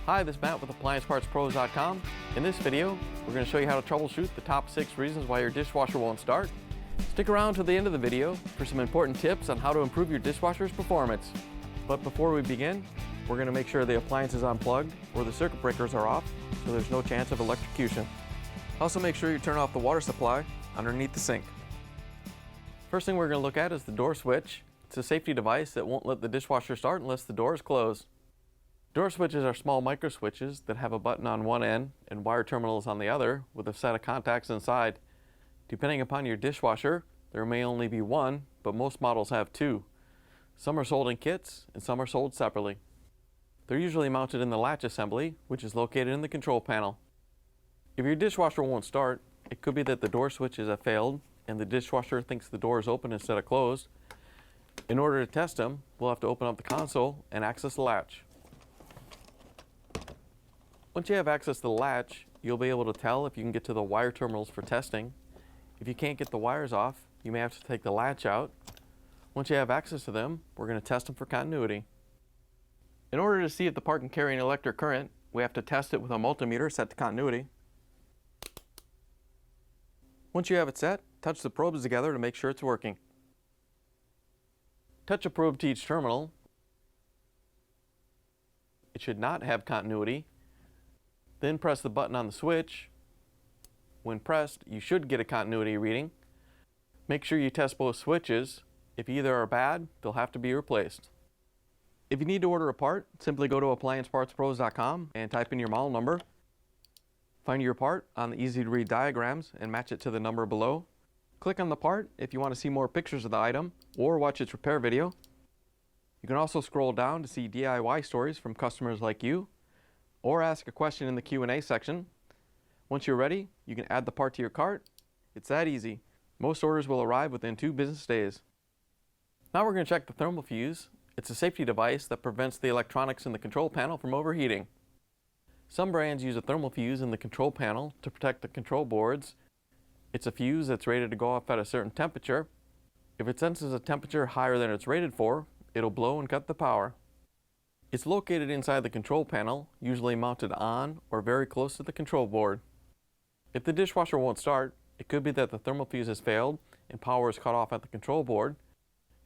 Hi, this is Matt with AppliancePartsPros.com. In this video, we're going to show you how to troubleshoot the top 6 reasons why your dishwasher won't start. Stick around to the end of the video for some important tips on how to improve your dishwasher's performance. But before we begin, we're going to make sure the appliance is unplugged or the circuit breakers are off so there's no chance of electrocution. Also make sure you turn off the water supply underneath the sink. First thing we're going to look at is the door switch. It's a safety device that won't let the dishwasher start unless the door is closed. Door switches are small micro switches that have a button on one end and wire terminals on the other with a set of contacts inside. Depending upon your dishwasher, there may only be one, but most models have 2. Some are sold in kits and some are sold separately. They're usually mounted in the latch assembly, which is located in the control panel. If your dishwasher won't start, it could be that the door switches have failed and the dishwasher thinks the door is open instead of closed. In order to test them, we'll have to open up the console and access the latch. Once you have access to the latch, you'll be able to tell if you can get to the wire terminals for testing. If you can't get the wires off, you may have to take the latch out. Once you have access to them, we're going to test them for continuity. In order to see if the part can carry an electric current, we have to test it with a multimeter set to continuity. Once you have it set, touch the probes together to make sure it's working. Touch a probe to each terminal. It should not have continuity. Then press the button on the switch. When pressed, you should get a continuity reading. Make sure you test both switches. If either are bad, they'll have to be replaced. If you need to order a part, simply go to AppliancePartsPros.com and type in your model number. Find your part on the easy-to-read diagrams and match it to the number below. Click on the part if you want to see more pictures of the item or watch its repair video. You can also scroll down to see DIY stories from customers like you, or ask a question in the Q&A section. Once you're ready, you can add the part to your cart. It's that easy. Most orders will arrive within 2 business days. Now we're going to check the thermal fuse. It's a safety device that prevents the electronics in the control panel from overheating. Some brands use a thermal fuse in the control panel to protect the control boards. It's a fuse that's rated to go off at a certain temperature. If it senses a temperature higher than it's rated for, it'll blow and cut the power. It's located inside the control panel, usually mounted on or very close to the control board. If the dishwasher won't start, it could be that the thermal fuse has failed and power is cut off at the control board.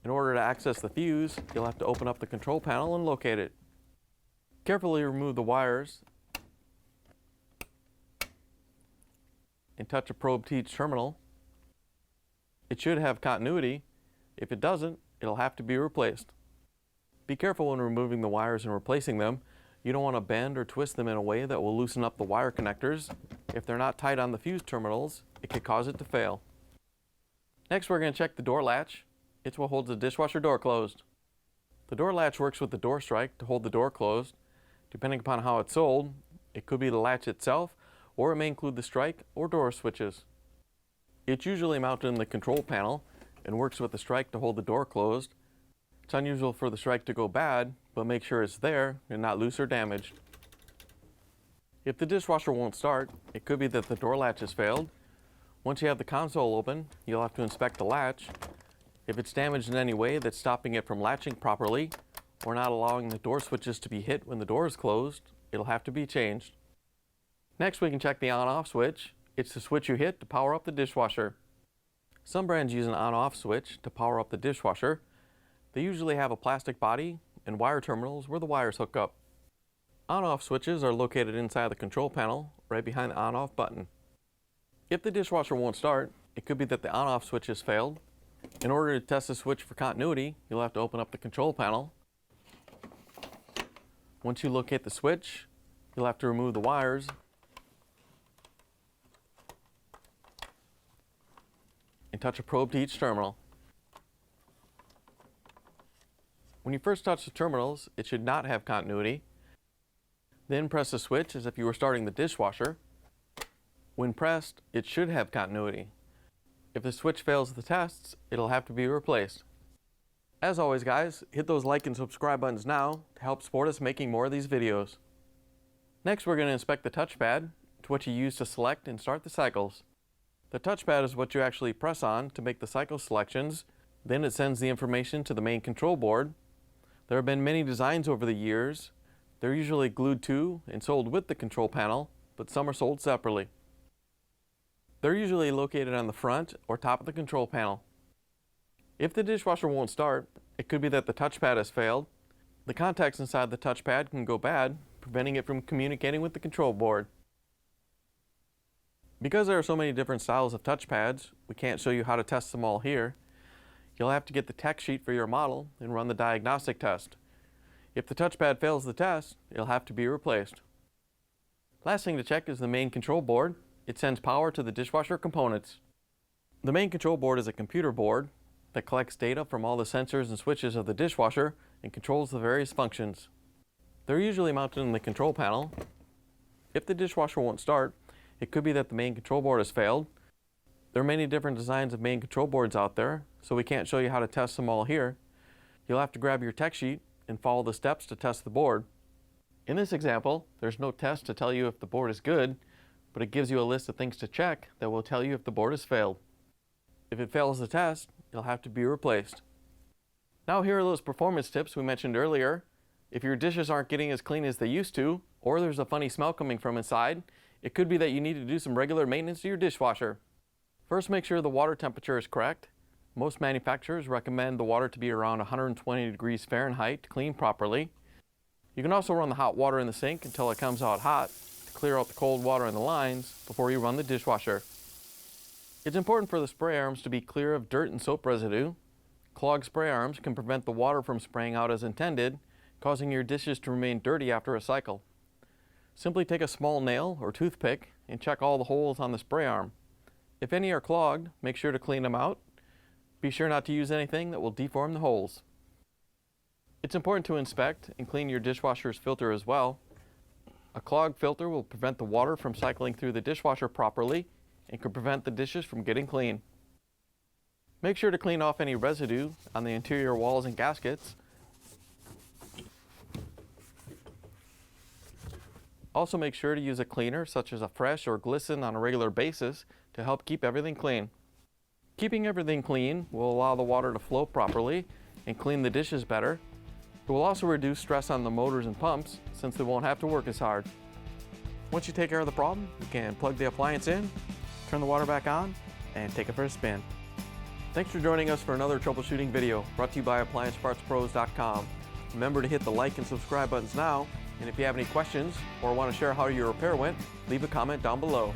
In order to access the fuse, you'll have to open up the control panel and locate it. Carefully remove the wires and touch a probe to each terminal. It should have continuity. If it doesn't, it'll have to be replaced. Be careful when removing the wires and replacing them. You don't want to bend or twist them in a way that will loosen up the wire connectors. If they're not tight on the fuse terminals, it could cause it to fail. Next, we're going to check the door latch. It's what holds the dishwasher door closed. The door latch works with the door strike to hold the door closed. Depending upon how it's sold, it could be the latch itself, or it may include the strike or door switches. It's usually mounted in the control panel and works with the strike to hold the door closed. It's unusual for the strike to go bad, but make sure it's there and not loose or damaged. If the dishwasher won't start, it could be that the door latch has failed. Once you have the console open, you'll have to inspect the latch. If it's damaged in any way that's stopping it from latching properly, or not allowing the door switches to be hit when the door is closed, it'll have to be changed. Next, we can check the on-off switch. It's the switch you hit to power up the dishwasher. Some brands use an on-off switch to power up the dishwasher. They usually have a plastic body and wire terminals where the wires hook up. On-off switches are located inside the control panel, right behind the on-off button. If the dishwasher won't start, it could be that the on-off switch has failed. In order to test the switch for continuity, you'll have to open up the control panel. Once you locate the switch, you'll have to remove the wires and touch a probe to each terminal. When you first touch the terminals, it should not have continuity. Then press the switch as if you were starting the dishwasher. When pressed, it should have continuity. If the switch fails the tests, it'll have to be replaced. As always guys, hit those like and subscribe buttons now to help support us making more of these videos. Next, we're going to inspect the touchpad. It's what you use to select and start the cycles. The touchpad is what you actually press on to make the cycle selections. Then it sends the information to the main control board. There have been many designs over the years. They're usually glued to and sold with the control panel, but some are sold separately. They're usually located on the front or top of the control panel. If the dishwasher won't start, it could be that the touchpad has failed. The contacts inside the touchpad can go bad, preventing it from communicating with the control board. Because there are so many different styles of touchpads, we can't show you how to test them all here. You'll have to get the tech sheet for your model and run the diagnostic test. If the touchpad fails the test, it'll have to be replaced. Last thing to check is the main control board. It sends power to the dishwasher components. The main control board is a computer board that collects data from all the sensors and switches of the dishwasher and controls the various functions. They're usually mounted in the control panel. If the dishwasher won't start, it could be that the main control board has failed. There are many different designs of main control boards out there, so we can't show you how to test them all here. You'll have to grab your tech sheet and follow the steps to test the board. In this example, there's no test to tell you if the board is good, but it gives you a list of things to check that will tell you if the board has failed. If it fails the test, it'll have to be replaced. Now here are those performance tips we mentioned earlier. If your dishes aren't getting as clean as they used to, or there's a funny smell coming from inside, it could be that you need to do some regular maintenance to your dishwasher. First, make sure the water temperature is correct. Most manufacturers recommend the water to be around 120 degrees Fahrenheit to clean properly. You can also run the hot water in the sink until it comes out hot to clear out the cold water in the lines before you run the dishwasher. It's important for the spray arms to be clear of dirt and soap residue. Clogged spray arms can prevent the water from spraying out as intended, causing your dishes to remain dirty after a cycle. Simply take a small nail or toothpick and check all the holes on the spray arm. If any are clogged, make sure to clean them out. Be sure not to use anything that will deform the holes. It's important to inspect and clean your dishwasher's filter as well. A clogged filter will prevent the water from cycling through the dishwasher properly and can prevent the dishes from getting clean. Make sure to clean off any residue on the interior walls and gaskets. Also make sure to use a cleaner such as a Fresh or Glisten on a regular basis to help keep everything clean. Keeping everything clean will allow the water to flow properly and clean the dishes better. It will also reduce stress on the motors and pumps since they won't have to work as hard. Once you take care of the problem, you can plug the appliance in, turn the water back on, and take it for a spin. Thanks for joining us for another troubleshooting video brought to you by AppliancePartsPros.com. Remember to hit the like and subscribe buttons now, and if you have any questions or want to share how your repair went, leave a comment down below.